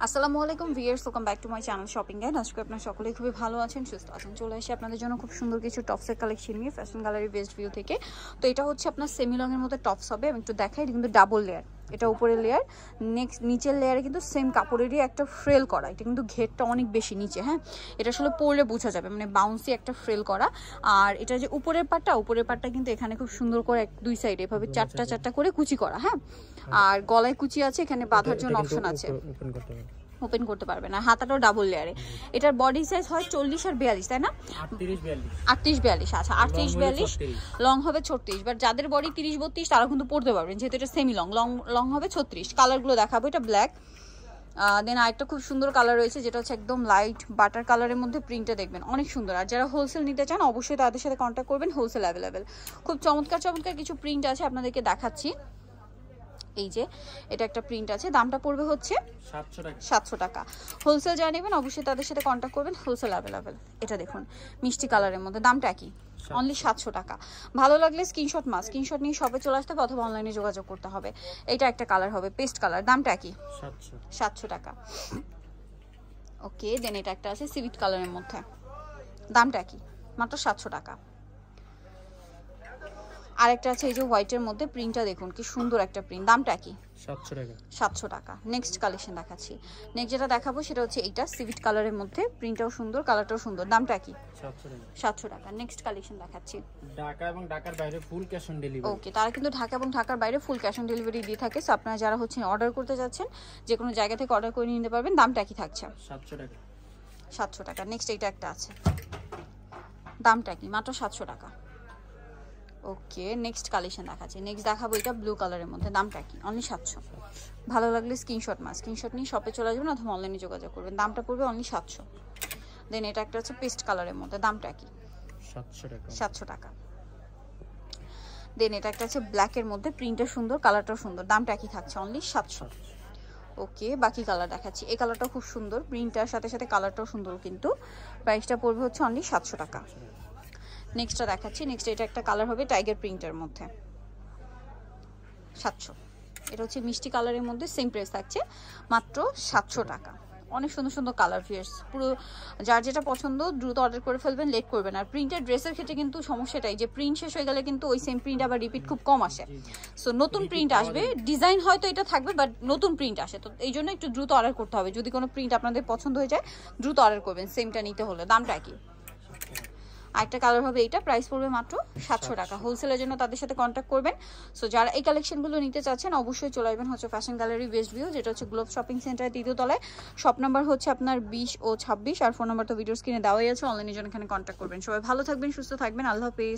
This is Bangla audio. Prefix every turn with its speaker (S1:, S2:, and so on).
S1: আসসালামু আলাইকুম viewers, welcome back to my channel shopping guide. আজকে আপনারা সকলেই খুবই ভালো আছেন, সুস্থ আছেন। চলে আসি আপনাদের জন্য খুব সুন্দর কিছু টপসের কালেকশন নিয়ে ফ্যাশন গ্যালারি বেস্ট ভিউ থেকে। তো এটা হচ্ছে আপনার সেমি লং এর মধ্যে টপস হবে। আমি একটু দেখাই, এটা কিন্তু ডাবল লেয়ার, এটা উপরের লেয়ার, নেক্সট নিচের লেয়ারে কিন্তু সেম কাপড়েরই একটা ফ্রেল করা। এটা কিন্তু ঘেরটা অনেক বেশি নিচে, হ্যাঁ, এটা আসলে পরলে বোঝা যাবে, মানে বাউন্সি একটা ফ্রেল করা। আর এটা যে উপরের পাটটা কিন্তু এখানে খুব সুন্দর করে দুই সাইডে এভাবে চারটা করে কুচি করা, হ্যাঁ। আর গলায় কুচি আছে, এখানে বাঁধার জন্য অপশন আছে, ওপেন করতে পারবে না। হাতাটাও ডাবল লেয়ারে। এটার বডি সাইজ হয় 40 আর 42, তাই না? 38-42। আচ্ছা, 38-42, লং হবে 36। বাট যাদের বডি 30-32 তারা কিন্তু পড়তে পারবেন, যেহেতু এটা সেমি লং। লং হবে 36। কালারগুলো দেখাবো, এটা ব্ল্যাক, দেন আরেকটা খুব সুন্দর কালার রয়েছে যেটা হচ্ছে একদম লাইট বাটার কালারের মধ্যে। প্রিন্টটা দেখবেন অনেক সুন্দর। আর যারা হোলসেল নিতে চান অবশ্যই তাদের সাথে কন্ট্যাক্ট করবেন, হোলসেল অ্যাভেলেবেল। খুব চমৎকার কিছু প্রিন্ট আছে, আপনাদেরকে দেখাচ্ছি। এই যে এটা একটা প্রিন্ট আছে, দামটা পড়বে হচ্ছে 700 টাকা। হোলসেল যারা নেবেন অবশ্যই তাদের সাথে কন্ট্যাক্ট করবেন, হোলসেল অ্যাভেলেবেল। এটা দেখুন মিষ্টি কালারের মধ্যে, দামটা কি? অনলি 700 টাকা। ভালো লাগলে স্ক্রিনশট নিয়ে শপে চলে আসতে হবে অথবা অনলাইনে যোগাযোগ করতে হবে। এটা একটা কালার হবে পেস্ট কালার, দামটা কি? 700 টাকা। ওকে, দেন এটা একটা আছে সিভিট কালারের মধ্যে, দামটা কি? মাত্র 700 টাকা। আরেকটা আছে এই যে হোয়াইটের মধ্যে, প্রিন্টটা দেখুন কি সুন্দর একটা প্রিন্ট, দামটা কি? 700 টাকা। নেক্সট কালেকশন দেখাচ্ছি। নেক্সট যেটা দেখাবো সেটা হচ্ছে এইটা সিভিট কালারের মধ্যে, প্রিন্টটাও সুন্দর, কালারটাও সুন্দর, দামটা কি? 700 টাকা। নেক্সট কালেকশন দেখাচ্ছি।
S2: ঢাকা এবং ঢাকার বাইরে ফুল ক্যাশ অন ডেলিভারি।
S1: ওকে, তারা কিন্তু ঢাকা এবং ঢাকার বাইরে ফুল ক্যাশ অন ডেলিভারি দিয়ে থাকে। সো আপনারা যারা হচ্ছে অর্ডার করতে যাচ্ছেন যে কোনো জায়গা থেকে অর্ডার করে নিতে পারবেন। দামটা কি থাকছে?
S2: 700 টাকা।
S1: 700 টাকা। নেক্সট এইটা একটা আছে, দামটা কি? মাত্র 700 টাকা। ওকে, নেক্সট কালেকশন দেখাচ্ছি। নেক্সট দেখাবো এটা ব্লু কালারের মধ্যে, দামটা কি? অনলি 700। ভালো লাগলে স্ক্রিনশট নিয়ে শপে চলে যাবেন অথবা অনলাইনে যোগাযোগ করবেন, দামটা পড়বে অনলি 700। দেন এটা একটা হচ্ছে পেস্ট কালারের মধ্যে, দামটা কি? 700 টাকা। দেন এটা একটা হচ্ছে ব্ল্যাকের মধ্যে, প্রিন্টটা সুন্দর, কালারটাও সুন্দর, দামটা কি থাকছে? অনলি 700। ওকে, বাকি কালার দেখাচ্ছি। এই কালারটাও খুব সুন্দর, প্রিন্টটার সাথে সাথে কালারটাও সুন্দর, কিন্তু প্রাইসটা পড়বে হচ্ছে অনলি 700 টাকা। নেক্সটটা দেখাচ্ছি। নেক্সট এটা একটা কালার হবে টাইগার প্রিন্টের মধ্যে, 700। এটা হচ্ছে মিষ্টি কালারের মধ্যে, সেম প্রাইস থাকছে মাত্র 700 টাকা। অনেক সুন্দর সুন্দর কালার ভিউয়ার্স, পুরো যার যেটা পছন্দ দ্রুত অর্ডার করে ফেলবেন, লেট করবেন। আর প্রিন্টের ড্রেসের ক্ষেত্রে কিন্তু সমস্যাটাই যে প্রিন্ট শেষ হয়ে গেলে কিন্তু ওই সেম প্রিন্ট আবার রিপিট খুব কম আসে। সো নতুন প্রিন্ট আসবে, ডিজাইন হয়তো এটা থাকবে বাট নতুন প্রিন্ট আসে, তো এই জন্য একটু দ্রুত অর্ডার করতে হবে। যদি কোনো প্রিন্ট আপনাদের পছন্দ হয়ে যায় দ্রুত অর্ডার করবেন, সেমটা নিতে হলে। দামটা কি? আরেকটা কালার হবে এইটা, প্রাইস পড়বে মাত্র 700 টাকা। হোলসেলের জন্য তাদের সাথে কন্ট্যাক্ট করবেন। সো যারা এই কালেকশনগুলো নিতে চাচ্ছেন অবশ্যই চলে আসবেন হচ্ছে ফ্যাশন গ্যালারি বেস্ট ভিউ, যেটা হচ্ছে গ্লোব শপিং সেন্টারের 3য় তলায়। শপ নাম্বার হচ্ছে আপনার 20 ও 26, আর ফোন নাম্বার তো ভিডিও স্ক্রিনে দেওয়াই আছে। অনলাইনের জন্য এখানে কন্ট্যাক্ট করবেন। সবাই ভালো থাকবেন, সুস্থ থাকবেন, আল্লাহ হাফেজ।